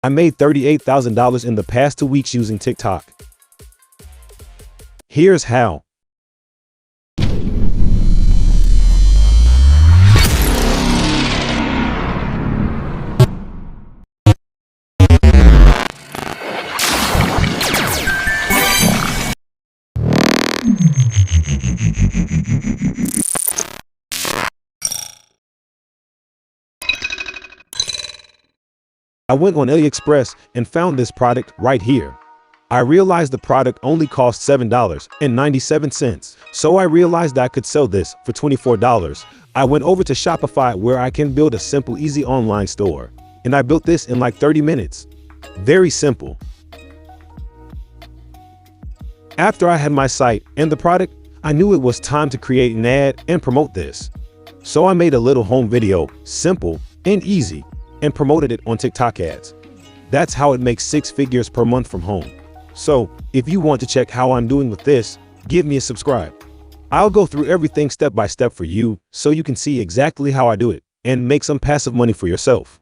I made $38,000 in the past 2 weeks using TikTok. Here's how. I went on AliExpress and found this product right here. I realized the product only cost $7.97, so I realized I could sell this for $24. I went over to Shopify where I can build a simple, easy online store, and I built this in like 30 minutes. Very simple. After I had my site and the product, I knew it was time to create an ad and promote this. So I made a little home video, simple and easy, and promoted it on TikTok ads. That's how it makes 6 figures per month from home. So if you want to check how I'm doing with this, give me a subscribe. I'll go through everything step by step for you so you can see exactly how I do it and make some passive money for yourself.